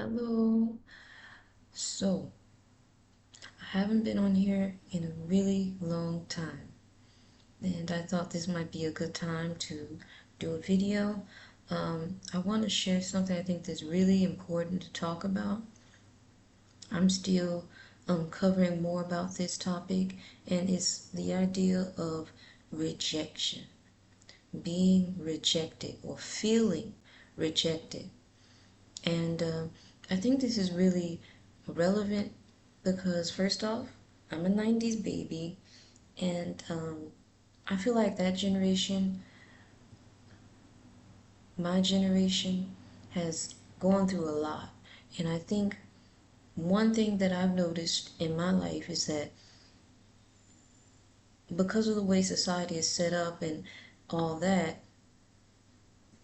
Hello. So, I haven't been on here in a really long time, and I thought this might be a good time to do a video. I want to share something I think that's really important to talk about. I'm still uncovering more about this topic, and it's the idea of rejection, being rejected or feeling rejected. And I think this is really relevant because, first off, I'm a 90s baby, and I feel like that generation, my generation, has gone through a lot. And I think one thing that I've noticed in my life is that because of the way society is set up and all that,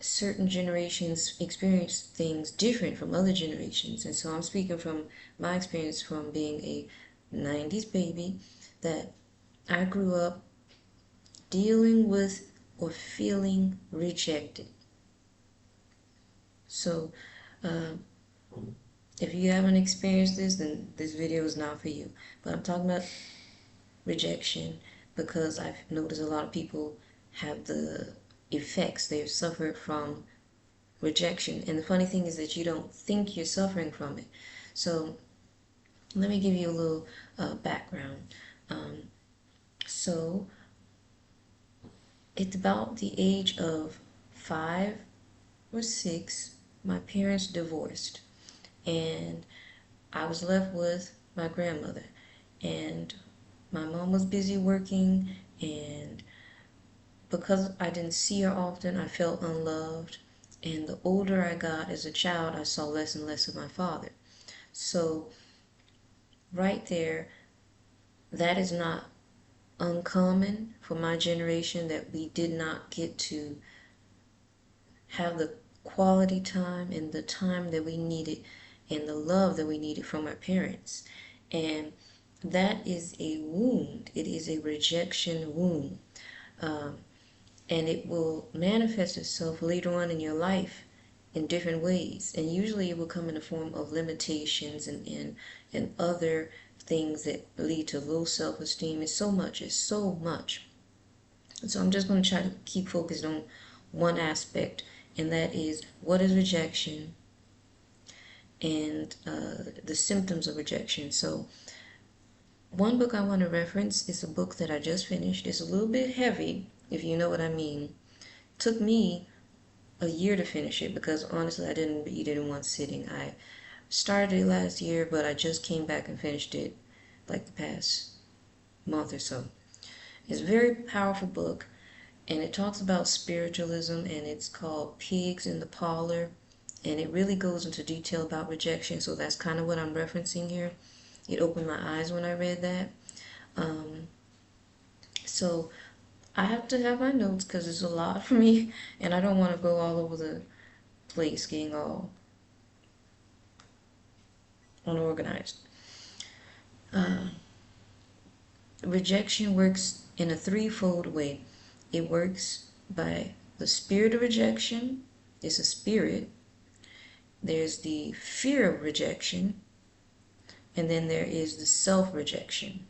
certain generations experience things different from other generations. And so I'm speaking from my experience from being a 90s baby, that I grew up dealing with or feeling rejected. So if you haven't experienced this, then this video is not for you. But I'm talking about rejection because I've noticed a lot of people have the effects they've suffered from rejection. And the funny thing is that you don't think you're suffering from it. So let me give you a little background. So at about the age of 5 or 6, my parents divorced, and I was left with my grandmother. And my mom was busy working, and because I didn't see her often, I felt unloved. And the older I got as a child, I saw less and less of my father. So right there, that is not uncommon for my generation, that we did not get to have the quality time and the time that we needed and the love that we needed from our parents. And that is a wound. It is a rejection wound. And it will manifest itself later on in your life in different ways. And usually it will come in the form of limitations and other things that lead to low self-esteem. It's so much. It's so much. So I'm just going to try to keep focused on one aspect, and that is what is rejection and the symptoms of rejection. So one book I want to reference is a book that I just finished. It's a little bit heavy, if you know what I mean. It took me a year to finish it because honestly I didn't read it in one sitting. I started it last year, but I just came back and finished it like the past month or so. It's a very powerful book, and it talks about spiritualism, and it's called Pigs in the Parlor, and it really goes into detail about rejection. So that's kind of what I'm referencing here. It opened my eyes when I read that. So I have to have my notes because it's a lot for me, and I don't want to go all over the place getting all unorganized. Rejection works in a threefold way. It works by the spirit of rejection. It's a spirit. There's the fear of rejection, and then there is the self-rejection.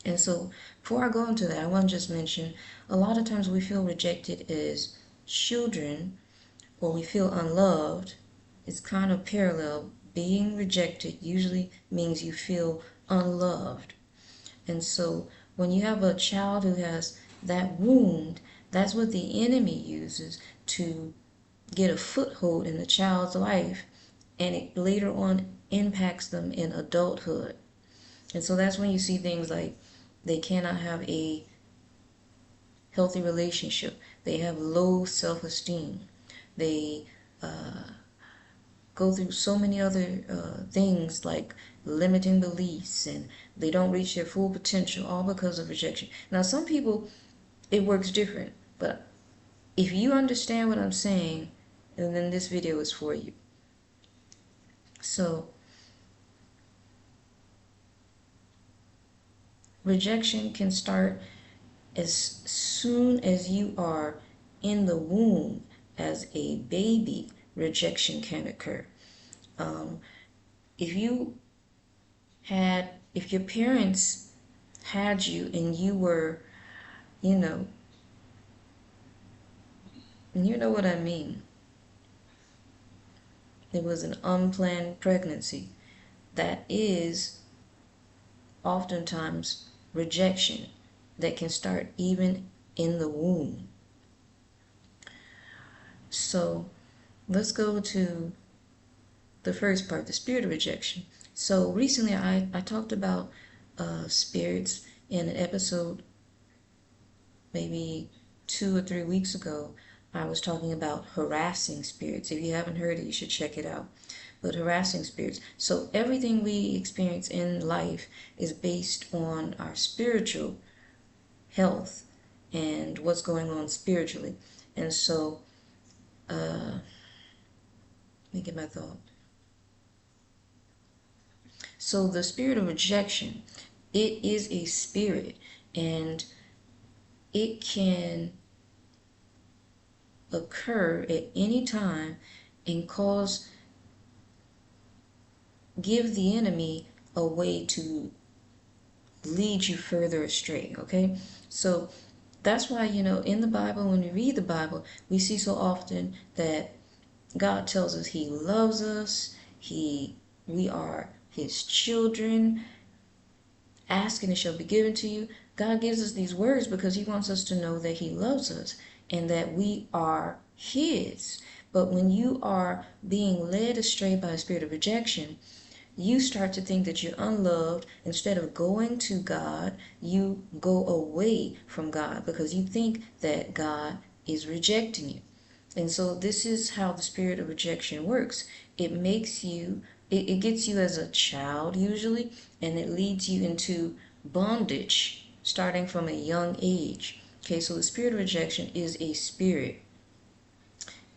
And so before I go into that, I want to just mention a lot of times we feel rejected as children, or we feel unloved. It's kind of parallel. Being rejected usually means you feel unloved. And so when you have a child who has that wound, that's what the enemy uses to get a foothold in the child's life, and it later on impacts them in adulthood. And so that's when you see things like they cannot have a healthy relationship. They have low self-esteem. They go through so many other things like limiting beliefs, and they don't reach their full potential, all because of rejection. Now, some people, it works different, but if you understand what I'm saying, then this video is for you. So, rejection can start as soon as you are in the womb as a baby. Rejection can occur. Um, if you if your parents had you and you were, you know, you know what I mean. It was an unplanned pregnancy. That is oftentimes rejection that can start even in the womb. So let's go to the first part, the spirit of rejection. So recently I talked about spirits in an episode maybe 2 or 3 weeks ago. I was talking about harassing spirits. If you haven't heard it, you should check it out. But harassing spirits. So everything we experience in life is based on our spiritual health and what's going on spiritually. And so, let me get my thought. So the spirit of rejection, it is a spirit, and it can occur at any time and give the enemy a way to lead you further astray. Okay, so that's why, in the Bible, when we read the Bible, we see so often that God tells us he loves us, we are his children. Ask and it shall be given to you. God gives us these words because he wants us to know that he loves us and that we are his. But when you are being led astray by a spirit of rejection, you start to think that you're unloved. Instead of going to God, you go away from God because you think that God is rejecting you. And so this is how the spirit of rejection works. It makes you, it gets you as a child usually, and it leads you into bondage starting from a young age. Okay, so the spirit of rejection is a spirit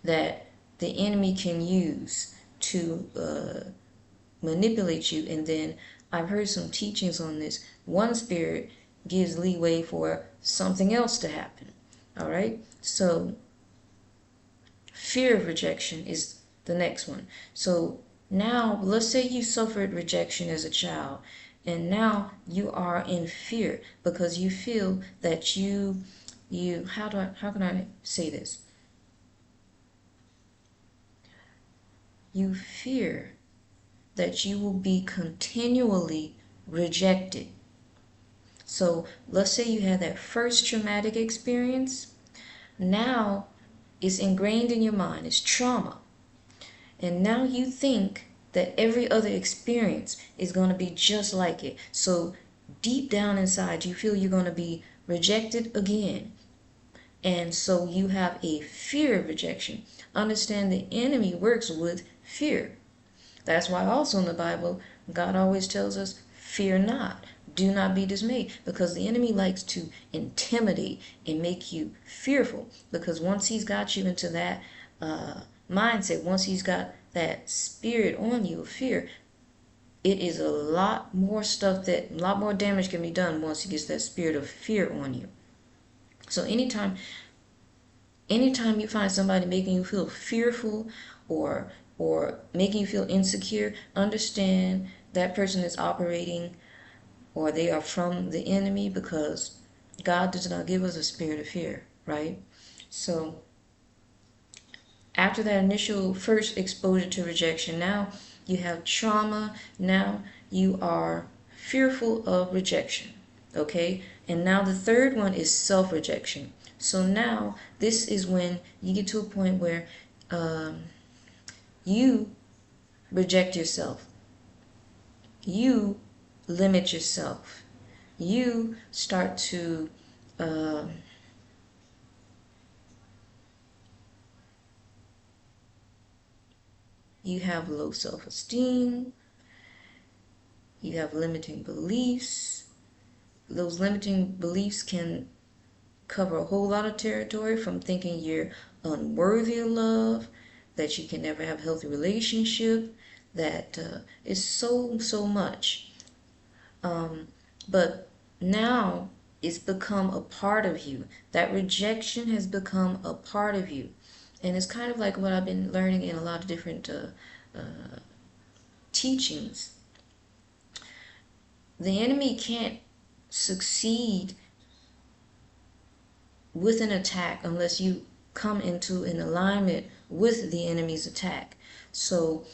that the enemy can use to manipulate you. And then I've heard some teachings on this. One spirit gives leeway for something else to happen. All right, so fear of rejection is the next one. So now let's say you suffered rejection as a child, and now you are in fear because you feel that how can I say this? You fear that you will be continually rejected. So let's say you had that first traumatic experience. Now it's ingrained in your mind. It's trauma. And now you think that every other experience is going to be just like it. So deep down inside, you feel you're going to be rejected again. And so you have a fear of rejection. Understand the enemy works with fear. That's why also in the Bible, God always tells us, fear not. Do not be dismayed, because the enemy likes to intimidate and make you fearful. Because once he's got you into that mindset, once he's got that spirit on you of fear, it is a lot more damage can be done once he gets that spirit of fear on you. So anytime you find somebody making you feel fearful or making you feel insecure, understand that person is operating or they are from the enemy, because God does not give us a spirit of fear, right? So after that initial first exposure to rejection, now you have trauma. Now you are fearful of rejection, okay? And now the third one is self-rejection. So now this is when you get to a point where you reject yourself. You limit yourself. You start to you have low self-esteem. You have limiting beliefs. Those limiting beliefs can cover a whole lot of territory, from thinking you're unworthy of love, that you can never have a healthy relationship, that is so much. But now it's become a part of you. That rejection has become a part of you. And it's kind of like what I've been learning in a lot of different teachings. The enemy can't succeed with an attack unless you come into an alignment with the enemy's attack. So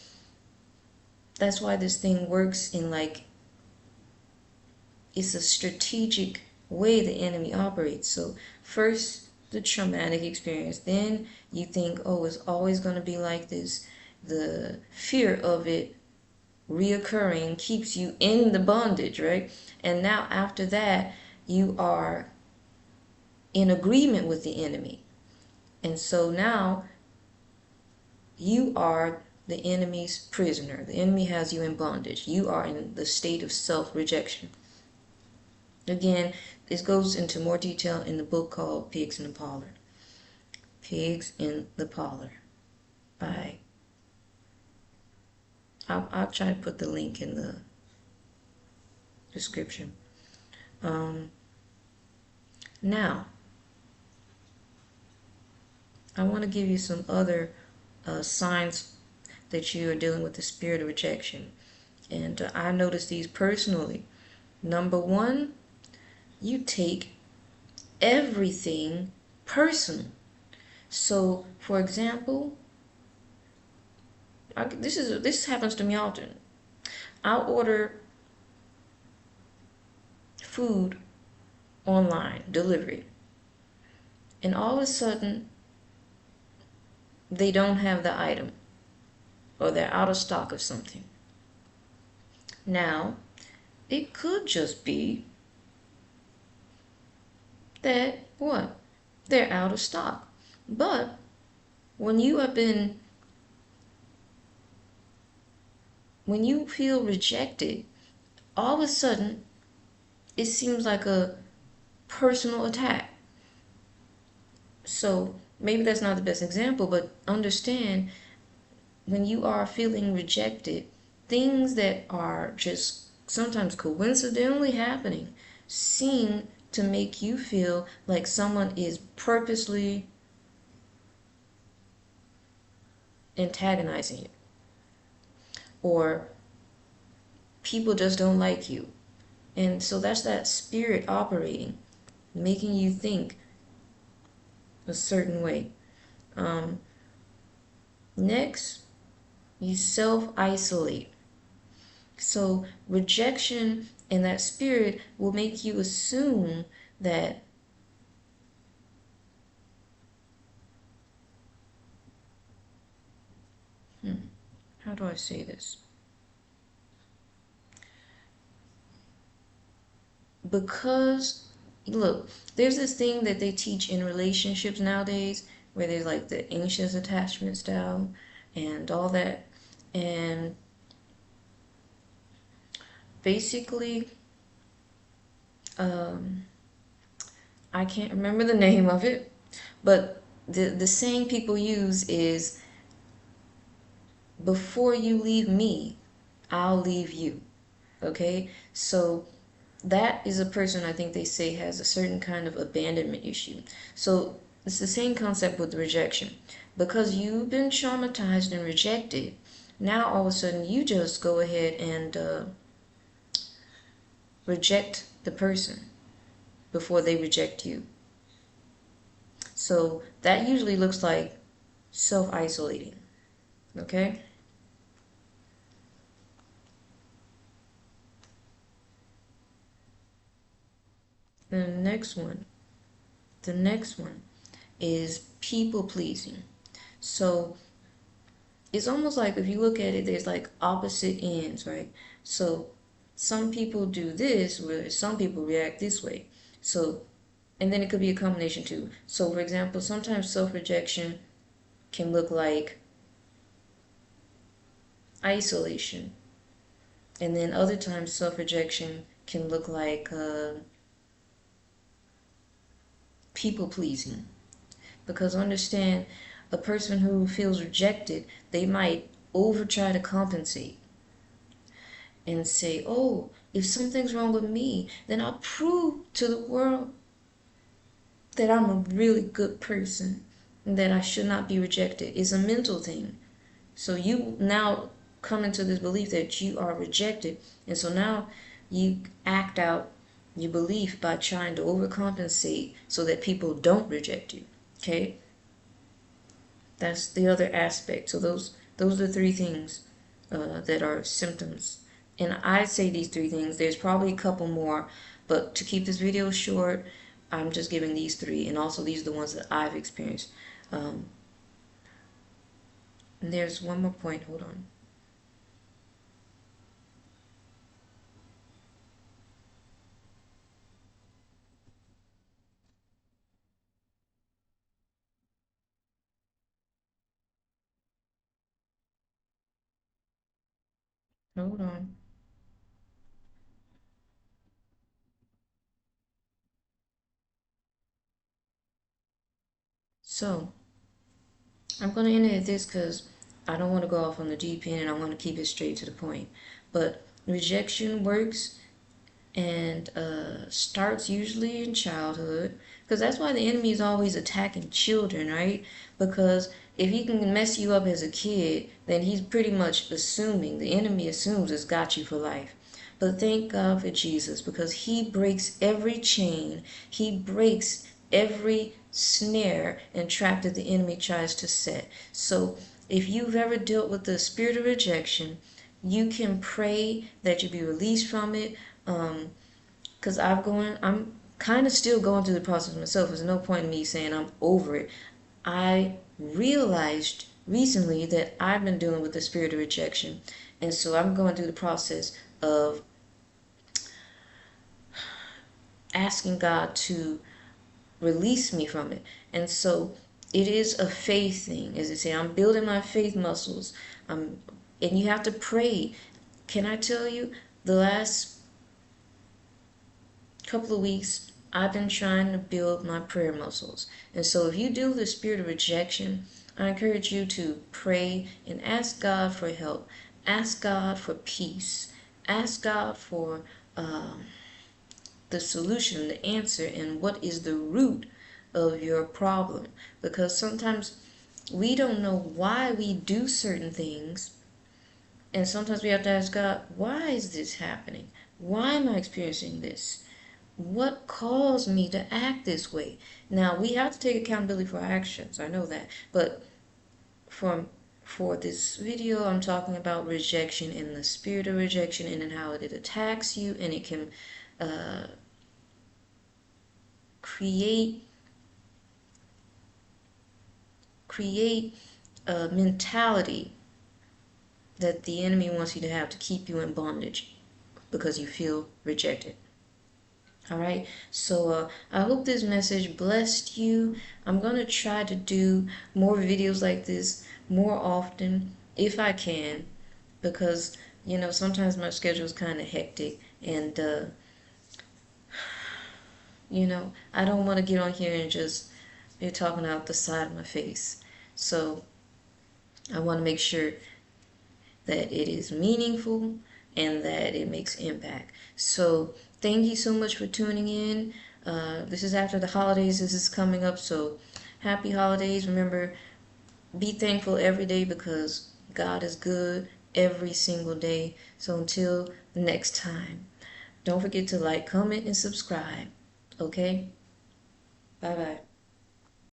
that's why this thing works in like, it's a strategic way the enemy operates. So first the traumatic experience, then you think, oh, it's always going to be like this. The fear of it reoccurring keeps you in the bondage, right? And now after that, you are in agreement with the enemy. And so now you are the enemy's prisoner. The enemy has you in bondage. You are in the state of self-rejection. Again, this goes into more detail in the book called Pigs in the Parlor. Pigs in the Parlor by, I'll try to put the link in the description. Now, I want to give you some other signs that you are dealing with the spirit of rejection. And I noticed these personally. Number one, you take everything personal. So, for example, this happens to me often. I'll order food online, delivery, and all of a sudden they don't have the item, or they're out of stock of something. Now, it could just be that what? They're out of stock. But when you feel rejected, all of a sudden it seems like a personal attack. So maybe that's not the best example, but understand, when you are feeling rejected, things that are just sometimes coincidentally happening seem to make you feel like someone is purposely antagonizing you, or people just don't like you. And so that's that spirit operating, making you think a certain way. Next, you self-isolate. So rejection and that spirit will make you assume that how do I say this? Because, look, there's this thing that they teach in relationships nowadays where there's like the anxious attachment style and all that. And basically, I can't remember the name of it, but the saying people use is, before you leave me, I'll leave you. Okay? So that is a person, I think they say, has a certain kind of abandonment issue. So it's the same concept with rejection. Because you've been traumatized and rejected, now all of a sudden you just go ahead and reject the person before they reject you. So that usually looks like self-isolating. Okay? The next one is people pleasing. So it's almost like, if you look at it, there's like opposite ends, right? So some people do this, where some people react this way. So, and then it could be a combination too. So for example, sometimes self-rejection can look like isolation. And then other times self-rejection can look like people pleasing. Because understand, a person who feels rejected, they might over try to compensate and say, oh, if something's wrong with me, then I'll prove to the world that I'm a really good person and that I should not be rejected. It's a mental thing. So you now come into this belief that you are rejected. And so now you act out your belief by trying to overcompensate so that people don't reject you. Okay? That's the other aspect. So those are three things that are symptoms. And I say these three things. There's probably a couple more, but to keep this video short, I'm just giving these three. And also these are the ones that I've experienced. And there's one more point. Hold on. Hold on. So I'm going to end it at this because I don't want to go off on the deep end and I want to keep it straight to the point. But rejection works and starts usually in childhood, because that's why the enemy is always attacking children, right? Because if he can mess you up as a kid, then he's pretty much assuming, the enemy assumes it's got you for life. But thank God for Jesus, because he breaks every chain, he breaks every snare and trap that the enemy tries to set. So if you've ever dealt with the spirit of rejection, you can pray that you be released from it. Because I'm kind of still going through the process myself. There's no point in me saying I'm over it. I realized recently that I've been dealing with the spirit of rejection, and so I'm going through the process of asking God to release me from it. And so it is a faith thing, as I say. I'm building my faith muscles. And you have to pray. Can I tell you, the last couple of weeks, I've been trying to build my prayer muscles. And so if you deal with the spirit of rejection, I encourage you to pray and ask God for help. Ask God for peace. Ask God for the solution, the answer, and what is the root of your problem. Because sometimes we don't know why we do certain things. And sometimes we have to ask God, why is this happening? Why am I experiencing this? What caused me to act this way? Now, we have to take accountability for our actions. I know that. But for this video, I'm talking about rejection and the spirit of rejection and how it attacks you, and it can create a mentality that the enemy wants you to have to keep you in bondage because you feel rejected. All right, so I hope this message blessed you. I'm going to try to do more videos like this more often if I can, because, sometimes my schedule is kind of hectic, and, I don't want to get on here and just be talking out the side of my face. So I want to make sure that it is meaningful and that it makes impact. So thank you so much for tuning in. This is after the holidays. This is coming up, so happy holidays. Remember, be thankful every day because God is good every single day. So until the next time, don't forget to like, comment, and subscribe. Okay? Bye-bye.